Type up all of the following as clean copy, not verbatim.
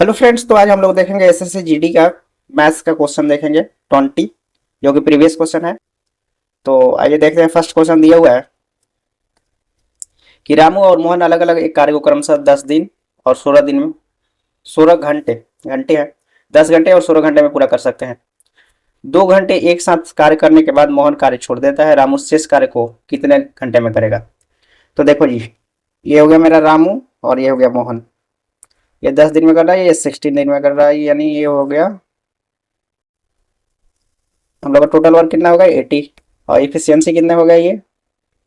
Hello friends, तो आज हम लोग देखेंगे एसएससी जीडी का मैथ्स का क्वेश्चन देखेंगे 20, जो कि प्रीवियस क्वेश्चन है। तो आइए देखते हैं। फर्स्ट क्वेश्चन दिया हुआ है कि रामू और मोहन अलग अलग एक कार्य को क्रमशः 10 दिन और 16 दिन में 16 घंटे घंटे है 10 घंटे और 16 घंटे में पूरा कर सकते हैं। 2 घंटे एक साथ कार्य करने के बाद मोहन कार्य छोड़ देता है। रामू शेष कार्य को कितने घंटे में करेगा? तो देखो जी, ये हो गया मेरा रामू और ये हो गया मोहन। ये 10 दिन में कर रहा है, ये 16 दिन में कर रहा है, यानी ये हो गया हम लोग का टोटल वर्क कितना होगा 80। और इफिशियंसी कितना हो गया, ये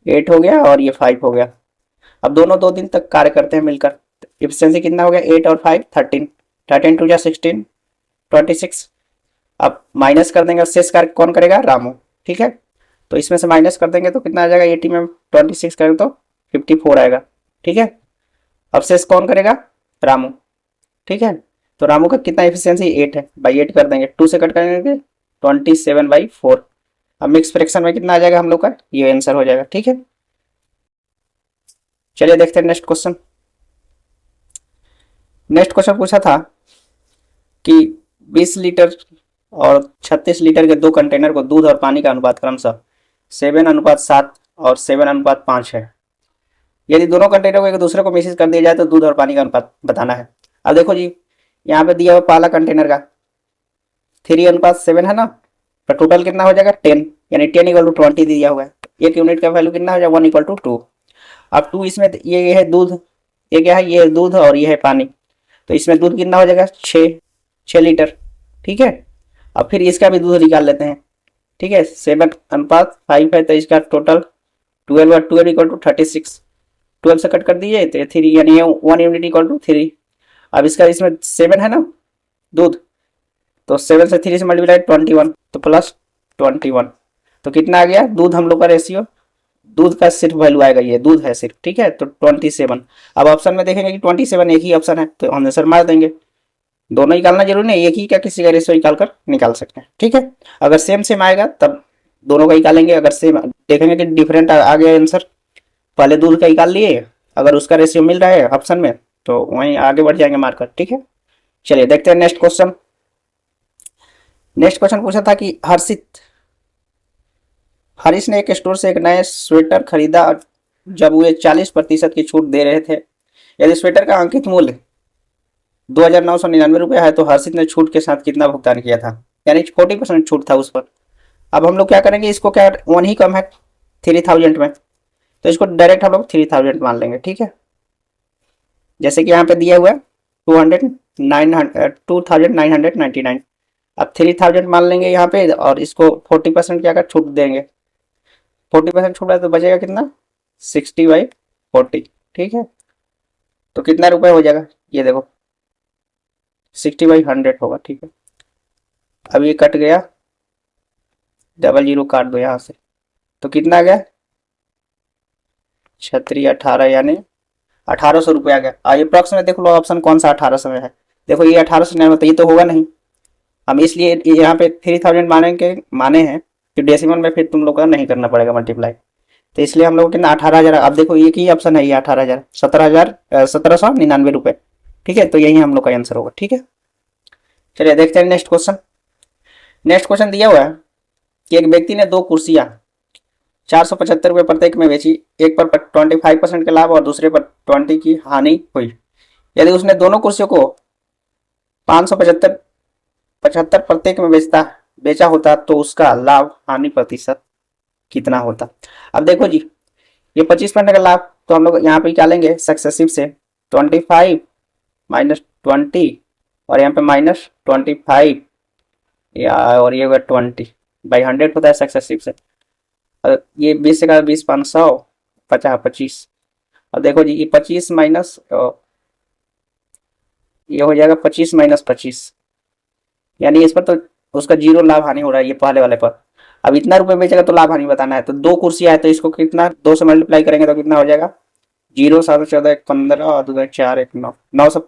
8 हो गया और ये 5 हो गया। अब दोनों 2 दिन तक कार्य करते हैं मिलकर। इफिशियंसी कितना हो गया 8 और 5 13, 13 टू जा 16 26। अब माइनस कर देंगे, शेष कार्य कौन करेगा? रामू। ठीक है, तो इसमें से माइनस कर देंगे तो कितना आ जाएगा? 80 में 26 करेंगे तो 54 आएगा। ठीक है, अब शेष कौन करेगा? रामू। ठीक है, तो रामू का कितना इफिशियंसी 8 है, बाई 8 कर देंगे, 2 से कट करेंगे 27/4। अब मिक्स फ्रैक्शन में कितना आ जाएगा हम लोग का? ये आंसर हो जाएगा। ठीक है, चलिए देखते हैं नेक्स्ट क्वेश्चन। नेक्स्ट क्वेश्चन पूछा था कि 20 लीटर और 36 लीटर के 2 कंटेनर को दूध और पानी का अनुपात क्रमशः 7:7 और 7:5 है। यदि दोनों कंटेनर को एक दूसरे को मिक्स कर दिया जाए तो दूध और पानी का अनुपात बताना है। अब देखो जी, यहाँ पे दिया हुआ पहला कंटेनर का 3:7 है ना, तो टोटल कितना हो जाएगा 10, यानी 10 = 20 दिया हुआ है। एक यूनिट का वैल्यू कितना हो जाएगा 1 = 2। अब 2 इसमें ये है दूध, ये क्या है? ये है दूध और ये है पानी। तो इसमें दूध कितना हो जाएगा 6 लीटर। ठीक है, अब फिर इसका भी दूध निकाल लेते हैं। ठीक है, 7:5 है तो इसका टोटल 12 और 12 = 36। 12 से कट कर दीजिए तो 3, यानी 1 यूनिट = 3। अब इसका इसमें 7 है ना दूध, तो 7 से 3 से मल्टीप्लाई 21, तो प्लस 21। तो कितना आ गया दूध हम लोग का रेशियो? दूध का सिर्फ वैल्यू आएगा, ये दूध है सिर्फ। ठीक है, तो 27। अब ऑप्शन में देखेंगे कि 27 एक ही ऑप्शन है, तो आंसर मार देंगे। दोनों निकालना जरूरी नहीं, एक ही का किसी का रेशियो निकाल कर निकाल सकते हैं। ठीक है, अगर सेम सेम आएगा तब दोनों का निकालेंगे। अगर सेम देखेंगे कि डिफरेंट आ गया आंसर, पहले दूध का निकाल लिए, अगर उसका रेशियो मिल रहा है ऑप्शन में तो वहीं आगे बढ़ जाएंगे मार्कर। ठीक है, चलिए देखते हैं नेक्स्ट क्वेश्चन। नेक्स्ट क्वेश्चन पूछा था कि हरीश ने एक स्टोर से एक नया स्वेटर खरीदा जब वे 40% की छूट दे रहे थे। यदि स्वेटर का अंकित मूल्य 2,999 रुपये है तो हर्षित ने छूट के साथ कितना भुगतान किया था? यानी 40% छूट था उस पर। अब हम लोग क्या करेंगे, इसको क्या वन ही कम है 3000 में, तो इसको डायरेक्ट हम लोग 3000 मान लेंगे। ठीक है, जैसे कि यहाँ पे दिया हुआ है 2999। अब 3000 मान लेंगे यहाँ पे और इसको 40% क्या कर छूट देंगे। 40% छूट है तो बचेगा कितना 60/40। ठीक है, तो कितना रुपए हो जाएगा ये देखो 60/100 होगा। ठीक है, अब ये कट गया, डबल जीरो काट दो यहाँ से, तो कितना आ गया 18, यानी 1800 रुपये आ गया। अप्रोक्स में देख लो ऑप्शन कौन सा 1800 में है। देखो ये 1800 नहीं होता, ये तो होगा नहीं। हम इसलिए यहाँ पे 3000 माने हैं कि डेसिमल में फिर तुम लोग का नहीं करना पड़ेगा मल्टीप्लाई, तो इसलिए हम लोग कितना 18,000। अब देखो एक ही ऑप्शन है, ये 18,000 17,999 रुपये। ठीक है, तो यही हम लोग का आंसर होगा। ठीक है, चलिए देखते हैं नेक्स्ट क्वेश्चन। नेक्स्ट क्वेश्चन दिया हुआ है कि एक व्यक्ति ने 2 कुर्सियां 475 रुपये प्रत्येक में बेची। एक पर 25% के लाभ और दूसरे पर 20 की हानि हुई। यदि उसने दोनों कुर्सियों को 575 प्रत्येक में बेचा होता तो उसका लाभ हानि प्रतिशत कितना होता? अब देखो जी, ये 25% का लाभ तो हम लोग यहाँ पे क्या लेंगे सक्सेसिव से 25 माइनस 20 और यहाँ पे -25 या और ये 20/100 होता है सक्सेसिव से। और ये 20 से का 20 500 50 25। और देखो जी, ये 25 माइनस ये हो जाएगा 25 - 25, यानी इस पर तो उसका जीरो लाभ हानि हो रहा है ये पहले वाले पर। अब इतना रुपए बेचेगा तो लाभ हानि बताना है। तो 2 कुर्सियां है तो इसको कितना 2 से मल्टीप्लाई करेंगे तो कितना हो जाएगा 0 7 14 1 15 और 2 4 1 9 900।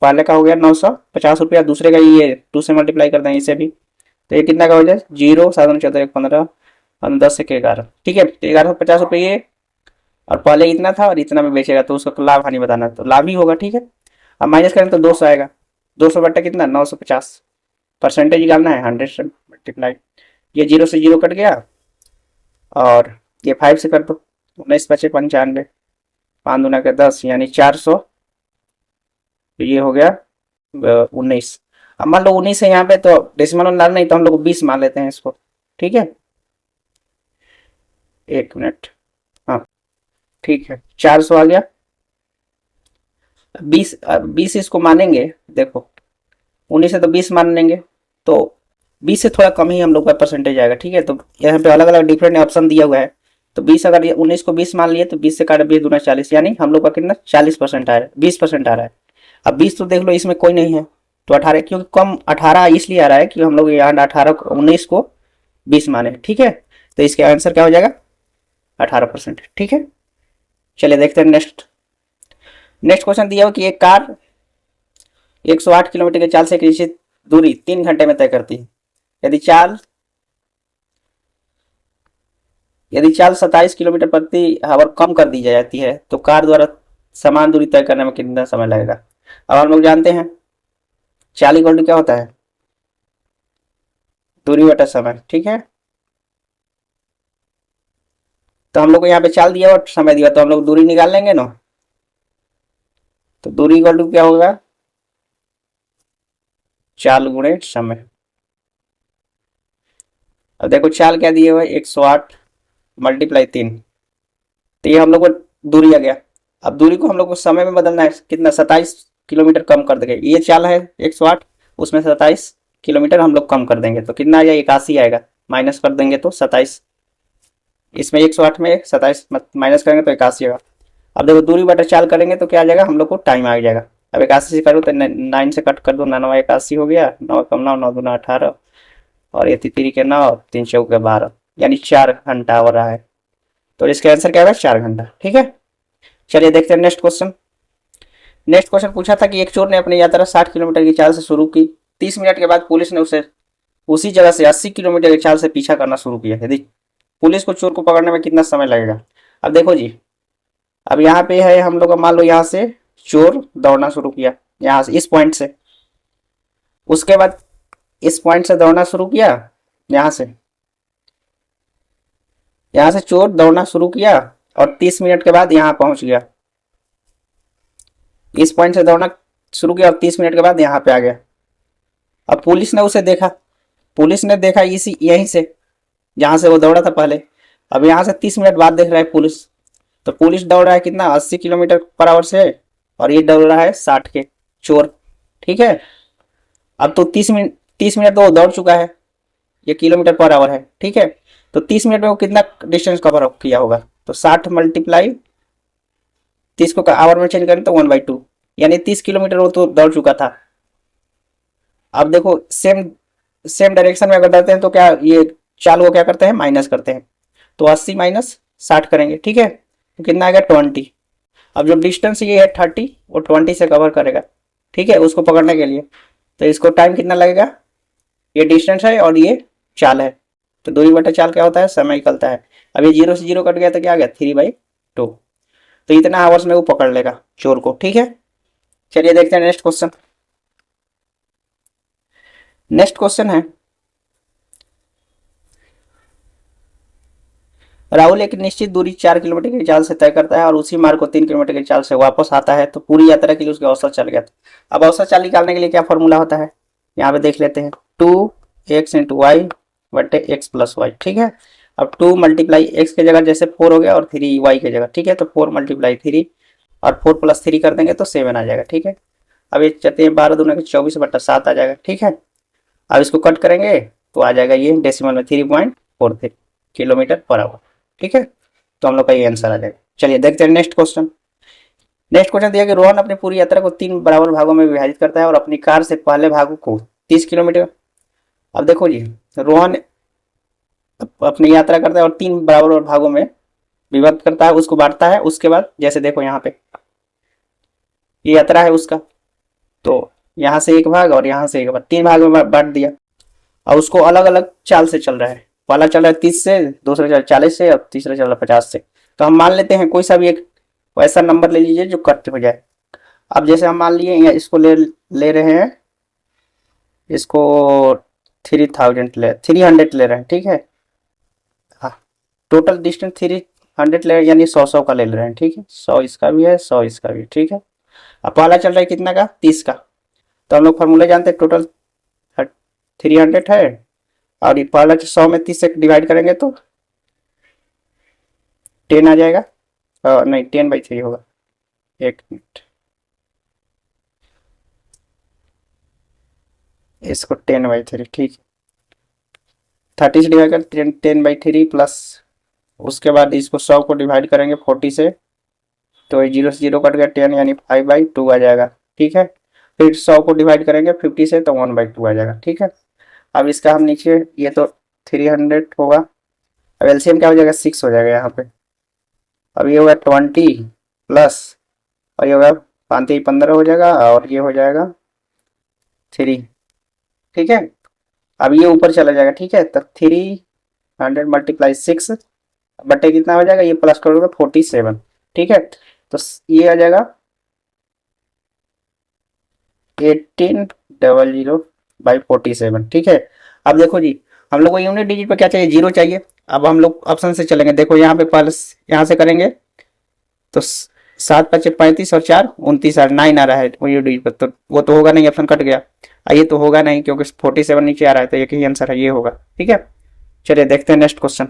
पहले का हो गया 950 रुपया, दूसरे का ये 2 से मल्टीप्लाई कर देंगे इसे भी, तो ये कितना का हो जाए 0 7 14 1 15 और 10 1 11। ठीक है, 1150 रुपये ये, और पहले इतना था और इतना में बेचेगा तो उसका लाभ हानि बताना है, तो लाभ ही होगा। ठीक है, अब माइनस करें तो 200 आएगा, 200 बट्टा कितना 950, परसेंटेज निकालना है 100 से मल्टीप्लाई, ये 0 से 0 कट गया और ये 5 से कर दो, 19 बचे 95, 5 दूना के 10 यानी 400, तो ये हो गया 19। अब मान लो 19 है यहाँ पे तो डेसिमल में नहीं तो हम लोग 20 मान लेते हैं इसको, ठीक है। 1 मिनट, हाँ ठीक है 400 आ गया। 20 इसको मानेंगे, देखो 19 से तो 20 मान लेंगे तो 20 से थोड़ा कम ही हम लोग का परसेंटेज आएगा, ठीक है। तो यहाँ पे अलग अलग डिफरेंट ऑप्शन दिया हुआ है, तो 20 अगर ये 19 को 20 मान लिए तो 20 से काटे 20 दूना 40, यानी हम लोग का कितना 40% आ रहा है, 20% आ रहा है। अब 20 तो देख लो इसमें कोई नहीं है तो 18, क्योंकि कम 18 इसलिए आ रहा है कि हम लोग यहाँ 19 को 20 माने, ठीक है। तो इसका आंसर क्या हो जाएगा 18%, ठीक है। चलिए देखते हैं नेक्स्ट क्वेश्चन दिया हो कि एक कार 108 किलोमीटर की चाल से एक निश्चित दूरी 3 घंटे में तय करती है। यदि चाल 27 किलोमीटर प्रति आवर कम कर दी जाती है तो कार द्वारा समान दूरी तय करने में कितना समय लगेगा। अब हम लोग जानते हैं चाल इक्वल टू क्या होता है, दूरी बटा समय, ठीक है। तो हम लोग को यहाँ पे चाल दिया और समय दिया तो हम लोग दूरी निकाल लेंगे ना, तो दूरी इक्वल टू क्या होगा चाल गुणे समय। अब देखो चाल क्या दिए हुआ है 108 मल्टीप्लाई 3, तो ये हम लोग को दूरी आ गया। अब दूरी को हम लोग को समय में बदलना है, कितना 27 किलोमीटर कम कर देंगे, ये चाल है 108 उसमें 27 किलोमीटर हम लोग कम कर देंगे तो कितना आएगा 81 आएगा, माइनस कर देंगे तो 27, इसमें 108 में 27 माइनस करेंगे तो 81 आएगा। अब देखो दूरी बटा चाल करेंगे तो क्या आ जाएगा हम लोग को टाइम आ जाएगा। अब 81 से करो तो 9 से कट कर दो, 9 81 हो गया, 9 कम 9 9 दूना 18 और ये 3 के 9 3 चौके 12, यानी 4 घंटा हो रहा है। तो इसका आंसर क्या होगा 4 घंटा, ठीक है। चलिए देखते हैं नेक्स्ट क्वेश्चन पूछा था कि एक चोर ने अपनी यात्रा 60 किलोमीटर की चाल से शुरू की, 30 मिनट के बाद पुलिस ने उसे उसी जगह से 80 किलोमीटर की चाल से पीछा करना शुरू किया। यदि पुलिस को चोर को पकड़ने में कितना समय लगेगा। अब देखो जी, अब यहाँ पे है हम लोग मान लो यहाँ से चोर दौड़ना शुरू किया यहाँ से इस पॉइंट से, उसके बाद इस पॉइंट से दौड़ना शुरू किया, यहाँ से चोर दौड़ना शुरू किया और 30 मिनट के बाद यहाँ पहुंच गया, इस पॉइंट से दौड़ना शुरू किया और 30 मिनट के बाद यहाँ पे आ गया। अब पुलिस ने उसे देखा, इसी यहीं से जहां से वो दौड़ा था पहले। अब यहाँ से 30 मिनट बाद देख रहा है पुलिस, तो पुलिस दौड़ रहा है कितना 80 किलोमीटर पर आवर से और ये दौड़ रहा है 60 के चोर, ठीक है। अब तो 30 मिनट तो वो दौड़ चुका है, ये किलोमीटर पर आवर है, ठीक है। तो 30 मिनट में वो कितना डिस्टेंस कवर किया होगा, तो 60 मल्टीप्लाई 30 को आवर में चेंज करें तो 1/2, यानी 30 किलोमीटर वो तो दौड़ चुका था। अब देखो सेम डायरेक्शन में अगर दौड़ते हैं तो क्या ये चाल को क्या करते हैं माइनस करते हैं, तो 80 माइनस 60 करेंगे, ठीक है। तो कितना आएगा 20। अब जो डिस्टेंस ये है 30 वो 20 से कवर करेगा, ठीक है, उसको पकड़ने के लिए। तो इसको टाइम कितना लगेगा, ये डिस्टेंस है और ये चाल है, तो दूरी बटा चाल क्या होता है समय निकलता है। अब ये 0 से 0 कट गया तो क्या आ गया 3/2, तो इतना आवर्स में वो पकड़ लेगा चोर को, ठीक है। चलिए देखते हैं नेक्स्ट क्वेश्चन है राहुल एक निश्चित दूरी 4 किलोमीटर की चाल से तय करता है और उसी मार्ग को 3 किलोमीटर की चाल से वापस आता है, तो पूरी यात्रा के लिए उसके औसत चल गया था। अब औसत चाल निकालने के लिए क्या फॉर्मूला होता है, यहाँ पे देख लेते हैं 2x × y बटे x + y, ठीक है। अब 2 × x के जगह जैसे 4 हो गया और 3 y के जगह, ठीक है, तो 4 × 3 और 4 + 3 कर देंगे तो 7 आ जाएगा, ठीक है। अब ये चलते हैं 12 दूना 24 बटा 7 आ जाएगा, ठीक है। अब इसको कट करेंगे तो आ जाएगा ये डेसिमल में 3.43 किलोमीटर पर आवर, ठीक है। तो हम लोग का ये आंसर आ जाएगा। चलिए देखते हैं नेक्स्ट क्वेश्चन दिया कि रोहन अपनी पूरी यात्रा को 3 बराबर भागों में विभाजित करता है और अपनी कार से पहले भाग को 30 किलोमीटर। अब देखो जी, रोहन अपनी यात्रा करता है और 3 बराबर भागों में विभक्त करता है, उसको बांटता है। उसके बाद जैसे देखो यहाँ पे ये यात्रा है उसका, तो यहाँ से एक भाग और यहाँ से एक भाग, 3 भाग में बांट दिया और उसको अलग अलग चाल से चल रहा है। पहला चल रहा है 30 से, दूसरा चल रहा है 40 से और तीसरा चल रहा है 50 से। तो हम मान लेते हैं कोई सा भी एक ऐसा नंबर ले लीजिए जो कट हो जाए। अब जैसे हम मान लिए इसको ले रहे हैं इसको 300 ले रहे हैं, ठीक है। हाँ, टोटल डिस्टेंस 300 ले रहे हैं, यानी 100 का ले रहे हैं, ठीक है। 100 इसका भी है, 100 इसका भी, ठीक है। अब पहला चल रहा है कितना का, 30 का। तो हम लोग फार्मूला जानते हैं, टोटल 300 है, और ये पहला 100 में 30 से डिवाइड करेंगे तो 10 आ जाएगा। नहीं, 10/3 होगा। एक मिनट, इसको 10/3, ठीक है। 30 से डिवाइड कर 10/3 प्लस, उसके बाद इसको 100 को डिवाइड करेंगे 40 से, तो 0 से 0 कट गया, 10 यानी 5/2 आ जाएगा, ठीक है। फिर 100 को डिवाइड करेंगे 50 से, तो 1/2 आ जाएगा, ठीक है। अब इसका हम नीचे, ये तो 300 होगा, अब एलसीएम क्या हो जाएगा, 6 हो जाएगा यहाँ पे। अब ये होगा 20 प्लस, और ये होगा 5×3 = 15 हो जाएगा, और ये हो जाएगा 3, ठीक है। अब ये ऊपर चला जाएगा, ठीक है। तो 300 × 6 बटे कितना हो जाएगा, ये प्लस करोगे 47, ठीक है। तो ये आ जाएगा 1800/47, ठीक है। अब देखो जी, हम लोग को यूनिट डिजिट पर क्या चाहिए, 0 चाहिए। अब हम लोग ऑप्शन से चलेंगे, देखो यहाँ पे प्लस, यहाँ से करेंगे तो 7×5 = 35 और 4 = 29 9 आ रहा है वो यूनिट डिजिट पर, तो वो तो होगा नहीं, ऑप्शन कट गया। ये तो होगा नहीं क्योंकि 47 नीचे आ रहा है, तो एक ही आंसर है, ये होगा, ठीक है। चलिए देखते हैं नेक्स्ट क्वेश्चन।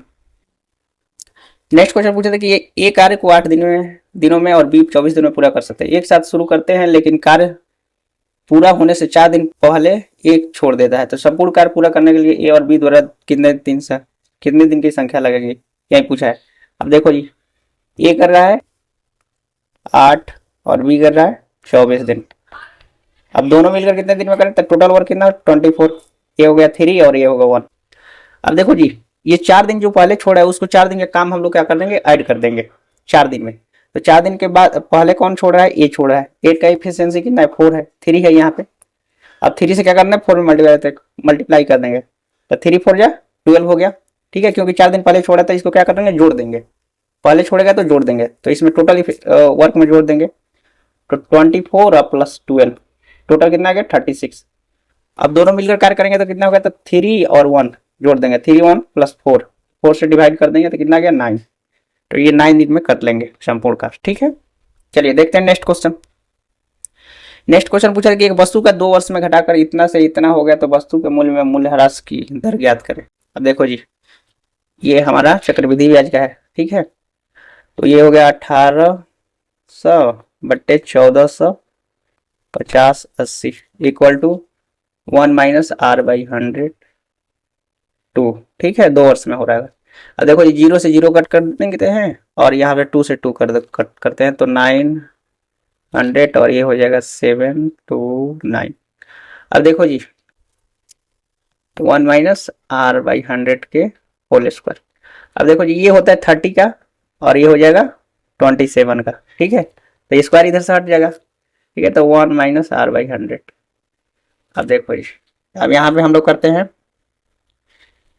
नेक्स्ट क्वेश्चन पूछे थे कि ये ए कार्य को 8 दिनों में और बी 24 दिनों में पूरा कर सकते हैं। एक साथ शुरू करते हैं, लेकिन कार्य पूरा होने से 4 दिन पहले एक छोड़ देता है, तो संपूर्ण कार्य पूरा करने के लिए ए और बी द्वारा कितने दिन की संख्या लगेगी, यही पूछा है। अब देखो जी, ए कर रहा है 8 और बी कर रहा है 24 दिन। अब दोनों मिलकर कितने दिन में करें, तो टोटल वर्क कितना, 24। ये हो गया 3 और ये होगा 1। अब देखो जी, ये 4 दिन जो पहले छोड़ा है, उसको 4 दिन का काम हम लोग क्या कर देंगे, ऐड कर देंगे 4 दिन में। तो 4 दिन के बाद पहले कौन छोड़ रहा है, ए छोड़ रहा है। 8 का एफिशिएंसी कितना है, 4 है, 3 है यहाँ पे। अब 3 से क्या करना है, 4 में मल्टीप्लाई कर देंगे, तो 3 4 जा 12 हो गया, ठीक है। क्योंकि 4 दिन पहले छोड़ा था, इसको क्या करेंगे, जोड़ देंगे। पहले छोड़ेगा तो जोड़ देंगे, तो इसमें टोटल वर्क में जोड़ देंगे, तो 24 और प्लस 12, टोटल कितना आ गया, 36। अब दोनों मिलकर कार्य करेंगे तो कितना होगा, तो 3 और 1 जोड़ देंगे, 3 1 प्लस 4 से डिवाइड कर देंगे तो कितना आ गया, 9। तो ये 9 दिन में कर लेंगे संपूर्ण कार्य, ठीक है। चलिए देखते हैं नेक्स्ट क्वेश्चन। नेक्स्ट क्वेश्चन पूछा कि एक वस्तु का 2 वर्ष में घटाकर इतना से इतना हो गया, तो वस्तु के मूल्य में मूल्यह्रास की दर ज्ञात करें। अब देखो जी, ये हमारा चक्रवृद्धि ब्याज का है, ठीक है। तो ये हो गया 1800 बट्टे 1450/80 इक्वल टू 1 - R/100 2, ठीक है। 2 वर्ष में हो रहा है। अब देखो ये 0 से 0 कट कर देंगे हैं, और यहाँ पे 2 से 2 कट करते हैं, तो 900 और ये हो जाएगा 729। अब देखो जी, 1 - R/100 के होल स्क्वायर। अब देखो जी, ये होता है 30 का, और ये हो जाएगा 27 का, ठीक है। तो स्क्वायर इधर से हट जाएगा, ठीक है। तो 1 - R/100। अब देखो जी, अब यहाँ पे हम लोग करते हैं,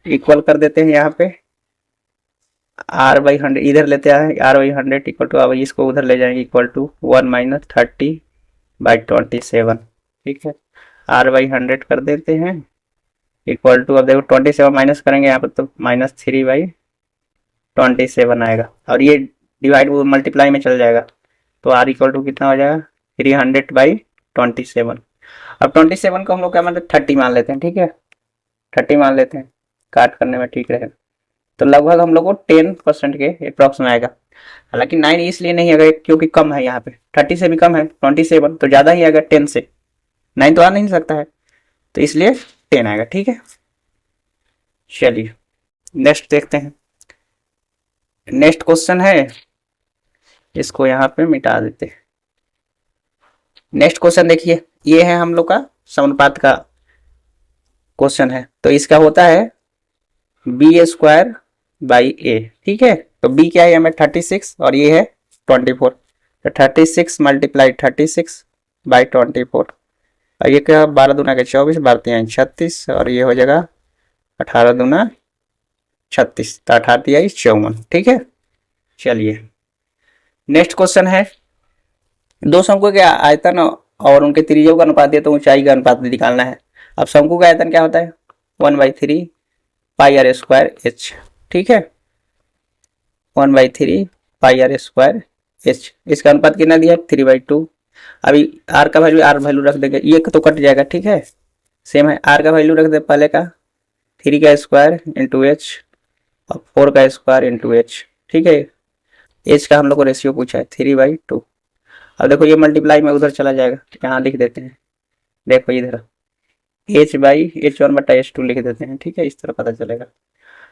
इक्वल कर देते हैं, यहाँ पे R/100 इधर लेते हैं, R/100 इक्वल टू, अब इसको उधर ले जाएंगे, इक्वल टू 1 - 30/27, ठीक है। R/100 कर देते हैं, इक्वल टू, अब देखो 27 माइनस करेंगे यहाँ पर, तो -3/27 आएगा, और ये डिवाइड वो मल्टीप्लाई में चल जाएगा, तो R इक्वल टू कितना हो जाएगा, 300/27। अब 27 को हम लोग क्या मतलब 30 मान लेते हैं, ठीक है। 30 मान लेते हैं, काट करने में ठीक रहेगा। तो लगभग हम लोग को 10% के अप्रॉक्स में आएगा। हालांकि 9 इसलिए नहीं आएगा क्योंकि कम है, यहाँ पे 30 से भी कम है 27, तो ज़्यादा ही आएगा 10 से, 9 तो आ नहीं सकता है, तो इसलिए 10 आएगा, ठीक है। चलिए नेक्स्ट देखते हैं। नेक्स्ट क्वेश्चन है, इसको यहाँ पे मिटा देते हैं। नेक्स्ट क्वेश्चन देखिए, ये है हम लोग का समानुपात का क्वेश्चन है। तो इसका होता है B²/A, ठीक है। तो B क्या है हमें 36 और ये है 24, तो 36 × 36/24, और ये क्या 12 दूना के 24, 12 तिहाई 36, और ये हो जाएगा 18 दूना 36, तो 18 तिहाई 54, ठीक है। चलिए नेक्स्ट क्वेश्चन है, दो शंकुओं के आयतन और उनके त्रिज्या का अनुपात दिया, तो ऊंचाई का अनुपात निकालना है। अब शंकु का आयतन क्या होता है 1/3 पाई आर स्क्वायर एच, ठीक है 1/3 पाई आर स्क्वायर एच। इसका अनुपात कितना दिया है 3/2। अभी आर का वैल्यू रख देंगे, ये तो कट जाएगा, ठीक है सेम है। आर का वैल्यू रख दे पहले का 3 का स्क्वायर इंटू एच और 4 का स्क्वायर इंटू एच, ठीक है। एच का हम लोग को रेशियो पूछा है 3/2। अब देखो ये मल्टीप्लाई में उधर चला जाएगा, यहाँ लिख देते हैं, देखो इधर h/h1/h2 लिख देते हैं, ठीक है इस तरह पता चलेगा।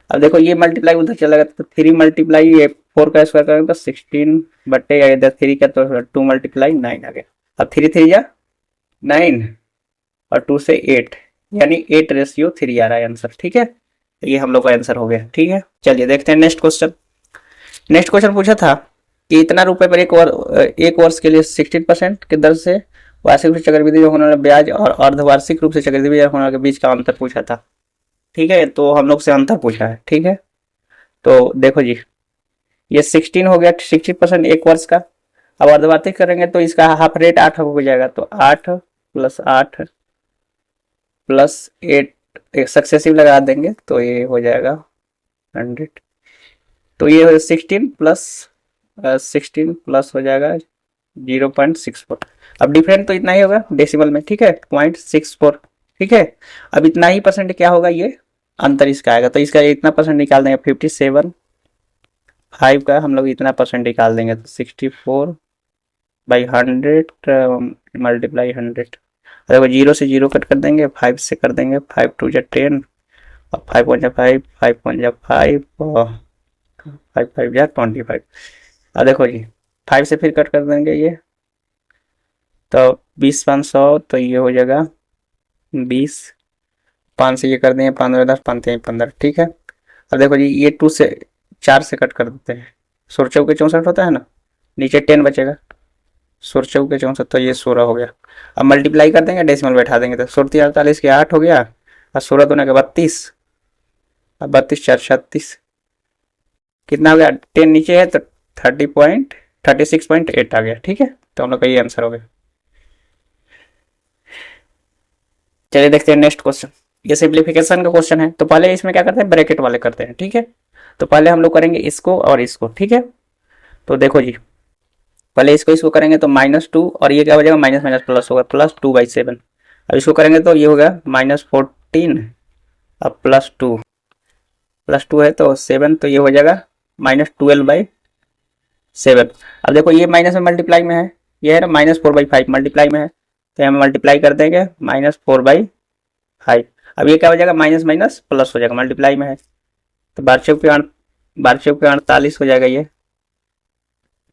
अब देखो ये मल्टीप्लाई उधर चलेगा तो 3 मल्टीप्लाई ये 4 का स्क्वायर करेंगे तो 16 इधर 3 का तो 2 मल्टीप्लाई 9 आ गया। अब 3 3 जा 9 और 2 से 8 यानी 8/3 आ रहा है आंसर, ठीक है। तो ये हम लोग का आंसर हो गया, ठीक है। चलिए देखते हैं नेक्स्ट क्वेश्चन। नेक्स्ट क्वेश्चन पूछा था कि इतना रुपए पर एक वर्ष के लिए 16% की दर से वार्षिक रूप से चक्रवृद्धि होने वाला ब्याज और अर्धवार्षिक रूप से चक्रवृद्धि होने वाले के बीच का अंतर पूछा था, ठीक है। तो हम लोग से अंतर पूछा है, ठीक है। तो देखो जी ये 16 हो गया 60% एक वर्ष का। अब अर्धवार्षिक करेंगे तो इसका हाफ रेट 8 हो जाएगा, तो 8 + 8 + 8 सक्सेसिव लगा देंगे तो ये हो जाएगा 100। तो ये 16 प्लस हो जाएगा 0.64। अब डिफरेंट तो इतना ही होगा डेसिमल में, ठीक है 0.64, ठीक है। अब इतना ही परसेंट क्या होगा ये अंतर इसका आएगा, तो इसका इतना परसेंट निकाल देंगे 57/5 का हम लोग इतना परसेंट निकाल देंगे तो 64/100 मल्टीप्लाई 100। देखो 0 से 0 कट कर देंगे, 5 से कर देंगे, 5 2 जा 10 और 5 1 जा 5, 5 1 जा 5 और 5 5 जा 25। अब देखो जी 5 से फिर कट कर देंगे ये तो 20 500, तो ये हो जाएगा 20, 5 से ये कर देंगे 15 10 5 15, ठीक है। अब देखो जी ये 2 से 4 से कट कर देते हैं, 16 चौके 64 होता है ना, नीचे 10 बचेगा, 16 चौके 64 तो ये 16 हो गया। अब मल्टीप्लाई कर देंगे डेसिमल बैठा देंगे तो 16 48 के 8 हो गया और 16 दूना के 32, अब 32 4 36 कितना हो गया 10 नीचे है तो 36.8 आ गया, ठीक है। तो हम लोग का ये आंसर हो गया। चलिए देखते हैं नेक्स्ट क्वेश्चन। ये सिंप्लीफिकेशन का क्वेश्चन है, तो पहले इसमें क्या करते हैं ब्रैकेट वाले करते हैं, ठीक है। तो पहले हम लोग करेंगे इसको और इसको, ठीक है। तो देखो जी पहले इसको करेंगे तो -2 और ये क्या हो जाएगा माइनस माइनस प्लस होगा +2/7। अब इसको करेंगे तो ये होगा -14 अब +2 है तो 7, तो ये हो जाएगा -12/7। अब देखो ये माइनस में मल्टीप्लाई में है, ये है ना -4/5 मल्टीप्लाई में है, तो हम मल्टीप्लाई कर देंगे -4/5। अब ये क्या हो जाएगा माइनस माइनस प्लस हो जाएगा मल्टीप्लाई में है, तो 48 हो जाएगा, ये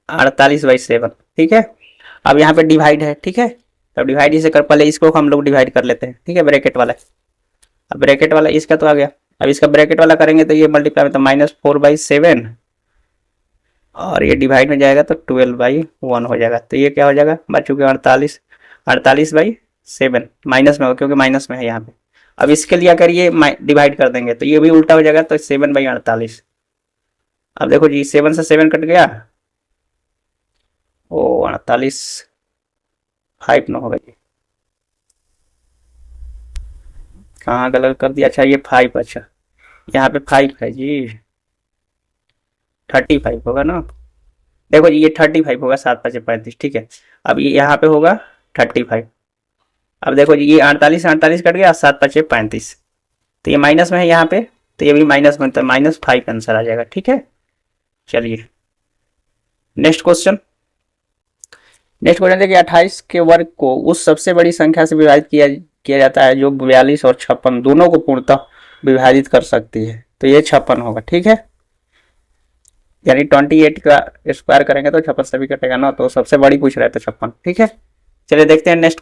48/7, ठीक है। अब यहाँ पे डिवाइड है, ठीक है। तो डिवाइड इसे कर पहले इसको हम लोग डिवाइड कर लेते हैं, ठीक है ब्रैकेट वाला। अब ब्रैकेट वाला इसका तो आ गया, अब इसका ब्रैकेट वाला करेंगे तो ये मल्टीप्लाई में तो -4/7 और ये डिवाइड में जाएगा तो 12/1 हो जाएगा, तो ये क्या हो जाएगा बच चुके 48/7 माइनस में होगा क्योंकि माइनस में है यहाँ पे। अब इसके लिए अगर ये डिवाइड कर देंगे तो ये भी उल्टा हो जाएगा तो 7/48। अब देखो जी 7 से 7 कट गया, ओ 48 5 ना होगा जी, कहाँ गलत कर दिया, अच्छा ये 5, अच्छा यहाँ पे 5 है जी, 35 होगा ना। देखो जी ये 35 होगा, 7 5 35, ठीक है। अब ये यहाँ पे होगा 35। अब देखो जी ये 48 कट गया, 7 5 35, तो ये माइनस में है यहाँ पे, तो ये भी माइनस में, तो -5 आंसर आ जाएगा, ठीक है। चलिए नेक्स्ट क्वेश्चन देखिए 28 के वर्ग को उस सबसे बड़ी संख्या से विभाजित किया जाता है जो 42 और 56 दोनों को पूर्णतः विभाजित कर सकती है, तो ये 56 होगा, ठीक है। यानी 28 का स्क्वायर करेंगे तो 56 से भी कटेगा ना, तो सबसे बड़ी पूछ रहा है तो 56, ठीक है। चलिए देखते हैं नेक्स्ट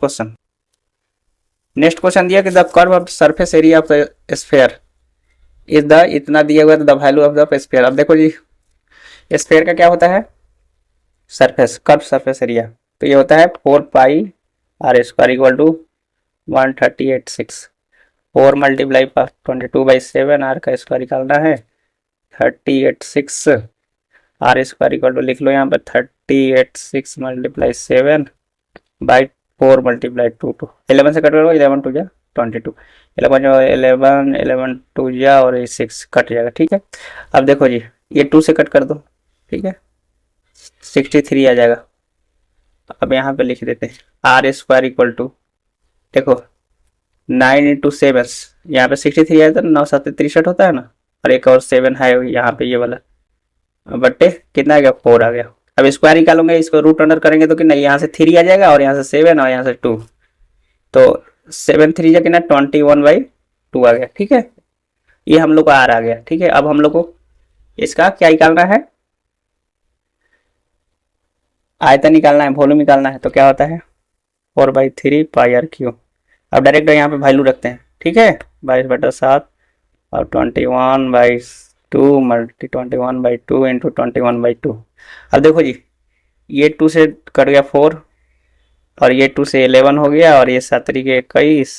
क्वेश्चन दिया कि the curve of surface area of the sphere is the इतना दिया हुआ the value of the sphere. अब देखो जी स्फीयर का क्या होता है सरफेस, कर्व सरफेस एरिया, तो ये होता है 4πr² = 138.6, 4 × 22/7 r का स्क्वायर निकालना है 38.6, r² लिख लो यहाँ पर 38.6 × 7/4 × 2 11 से कट करो 11 2 जा 22, 11 11 टू जा और ये 6 कट जाएगा। ठीक है, अब देखो जी ये 2 से कट कर दो। ठीक है, 63 आ जाएगा। अब यहाँ पे लिख देते हैं आर स्क्वायर इक्वल टू, देखो 9 इंटू 7, यहाँ पे 63 आया था, 9 7 63 होता है ना, और एक और 7 है यहाँ पे ये वाला, बट्टे कितना आ गया 4 आ गया। अब स्क्वायर निकालूंगे, इसको रूट अंडर करेंगे तो कितना, यहाँ से 3 आ जाएगा और यहाँ से 7 और यहाँ से 2, तो 7 3 जा कितना 21/2 आ गया। ठीक है, ये हम लोग का आर आ गया। ठीक है, अब हम लोग को इसका क्या निकालना है, आयतन निकालना है, वॉल्यूम निकालना है। तो क्या होता है 4/3 पाई आर क्यू। अब डायरेक्ट यहाँ पे वैल्यू रखते हैं। ठीक है, 22/7 और 21/2 मल्टी 21/2 इंटू 21/2। अब देखो जी ये 2 से कट गया 4 और ये 2 से 11 हो गया और ये 7 के 21,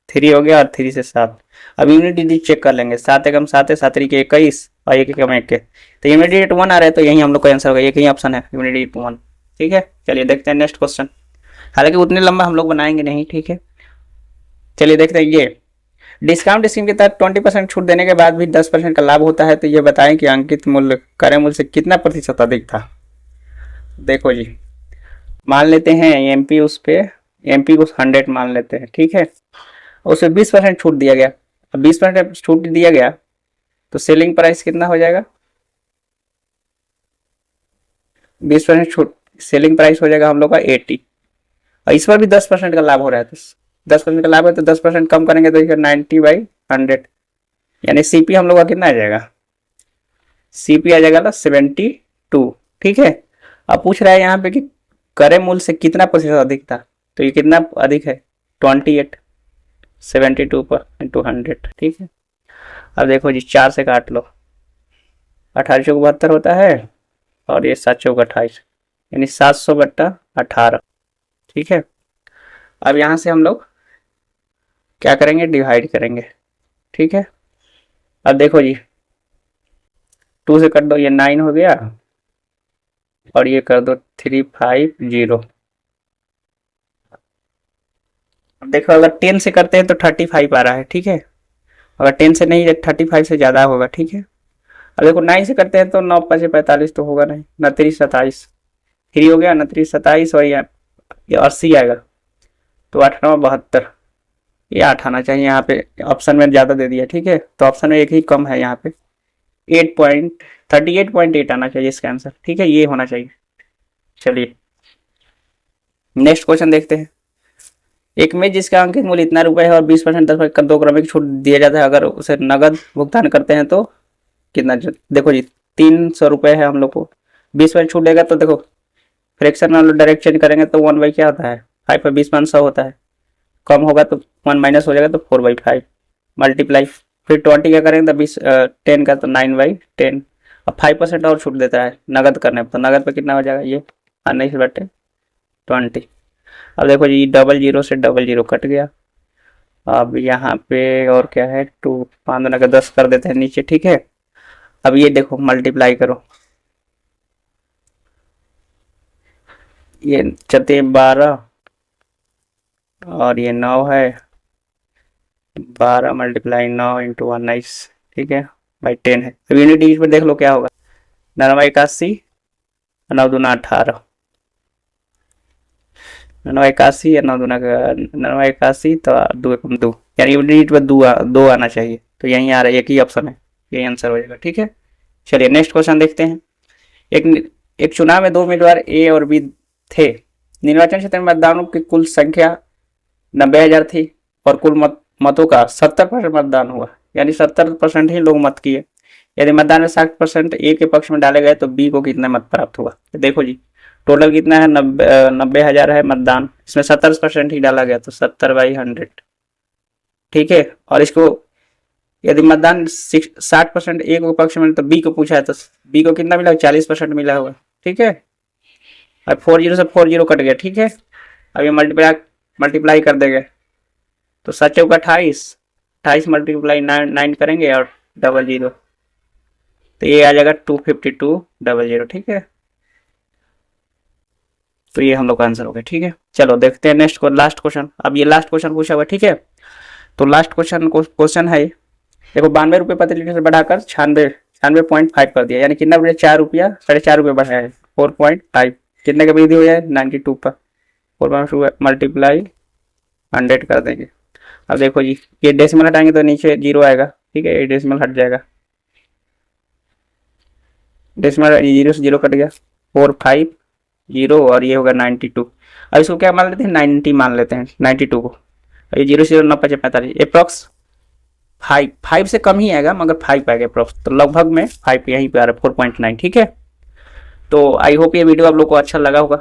3 हो गया और 3 से 7। अब यूनिट डिजिट चेक कर लेंगे, 7 एकम 7 है, 7 के 21 और 1 एकम 1 के, तो यूनिट डिजिट 1 आ रहा है, तो यही हम लोग का आंसर होगा, एक ही ऑप्शन है यूनिट डिजिट 1। ठीक है, चलिए देखते हैं नेक्स्ट क्वेश्चन। हालांकि उतने लंबा हम लोग बनाएंगे नहीं। ठीक है, चलिए देखते हैं। ये डिस्काउंट स्कीम के तहत 20% छूट देने के बाद भी 10% का लाभ होता है, तो ये बताएं कि अंकित मूल्य क्रय मूल्य से कितना प्रतिशत अधिक था। देखो जी मान लेते हैं एमपी, उस पे एमपी को 100 मान लेते हैं। ठीक है, उसे 20% छूट दिया गया। अब 20% छूट दिया गया तो सेलिंग प्राइस कितना हो जाएगा, 20% छूट, सेलिंग प्राइस हो जाएगा हम लोग का 80, और इस पर भी 10% का लाभ हो रहा है, तो 10% का लाभ है तो 10% कम करेंगे तो 90/100, यानी सीपी हम लोग का कितना आ जाएगा, सीपी आ जाएगा ना 72। ठीक है, अब पूछ रहा है यहाँ पे कि क्रय मूल्य से कितना प्रतिशत अधिक था, तो ये कितना अधिक है 28, 72 पर इंटू 100। ठीक है, अब देखो जी 4 से काट लो, 18 चौक 72 होता है और ये 7 चौक 28, यानी 700/18। ठीक है, अब यहाँ से हम लोग क्या करेंगे, डिवाइड करेंगे। ठीक है, अब देखो जी 2 से कट दो, ये 9 हो गया और ये कर दो 350। अब देखो अगर 10 से करते हैं तो 35 आ रहा है। ठीक है, अगर 10 से नहीं 35 से ज़्यादा होगा। ठीक है, अब देखो 9 से करते हैं तो 9 5 45 तो होगा नहीं, 29 27, 3 हो गया, 29 27 और ये 80 आएगा, तो 8 9 72, ये 8 आना चाहिए। यहाँ पे ऑप्शन में ज़्यादा दे दिया। ठीक है, तो ऑप्शन में एक ही कम है, यहाँ पे 38.8 आना चाहिए इसका आंसर। ठीक है, ये होना चाहिए। चलिए नेक्स्ट क्वेश्चन देखते हैं। एक मेज जिसका अंकित मूल्य इतना रुपए है और 20% 10% का 2 क्रमिक छूट दिया जाता है, अगर उसे नगद भुगतान करते हैं तो कितना। देखो जी 300 रुपये है हम लोग को, 20% छूट देगा तो देखो फ्रैक्शन में हम लोग डायरेक्ट चेंज करेंगे तो 1 बाई क्या होता है 5 पर 20 मान 100 होता है, कम होगा तो 1 माइनस हो जाएगा तो 4/5 मल्टीप्लाई, फिर 20 क्या करेंगे तो 10 का तो 9/10, अब 5% और छूट देता है नगद करने पर, तो नगद पे कितना हो जाएगा ये 19/20। अब देखो जी 00 से 00 कट गया। अब यहाँ पे और क्या है 2 5 दूना का 10 कर देते हैं नीचे। ठीक है, अब ये देखो मल्टीप्लाई करो, ये 12 और ये 9 है, 12 मल्टीप्लाई 9 इंटू 19। ठीक है, बाई 10 है। अब यूनिट डिजिट पर देख लो क्या होगा, 9 81, 9 दूना 18, 9 81 या 9 दूना का 9 81 तो 2 एकम 2, यानी यूनिट डिजिट पर 2 आना चाहिए, तो यहीं आ रहा है, एक ही ऑप्शन है, यही आंसर हो जाएगा। ठीक है, चलिए नेक्स्ट क्वेश्चन देखते हैं। एक चुनाव में 2 उम्मीदवार ए और बी थे, निर्वाचन क्षेत्र में मतदानों की कुल संख्या 90,000 थी और कुल मतों का 70% मतदान हुआ, यानी 70% ही लोग मत किए। यदि मतदान में 60% ए के पक्ष में डाले गए तो बी को कितना मत प्राप्त हुआ। तो देखो जी टोटल कितना है 90,000 है मतदान, इसमें 70% ही डाला गया तो 70/100। ठीक है, और इसको यदि मतदान 60% ए को पक्ष में तो बी को पूछा है तो बी को कितना मिला 40% मिला होगा। ठीक है, अब 40 से 40 कट गया। ठीक है, अब ये मल्टीप्लाई कर देंगे तो 7 चौका 28, 28 मल्टीप्लाई 9 करेंगे और 00, तो ये आ जाएगा 25200। ठीक है, तो ये हम लोग का आंसर हो गया। ठीक है, चलो देखते हैं नेक्स्ट को, लास्ट क्वेश्चन। अब ये लास्ट क्वेश्चन पूछा हुआ, ठीक है। तो लास्ट क्वेश्चन है, देखो 92 रुपये प्रति लीटर से बढ़ाकर 96.5 कर दिया, यानी कितना बढ़िया, 4 रुपया, 4.5 रुपये बढ़ाया है, 4.5, कितने का वृद्धि हुआ है, 92 पर, 4.2 मल्टीप्लाई 100 कर देंगे। अब देखो जी, ये डेसिमल हटाएंगे तो नीचे 0 आएगा, ठीक है, ये डेसिमल हट जाएगा, डेसिमल 0 से 0 कट गया, 450 और ये होगा 92। अब इसको क्या मान लेते हैं, 90 मान लेते हैं 92 को। ये 0 से 0 90 45, अप्रॉक्स 5 से कम ही आएगा, मगर 5 आएगा अप्रॉक्स, तो लगभग में 5 यहीं पे आ रहा है, 4.9। ठीक है, तो आई होप ये वीडियो आप लोग को अच्छा लगा होगा।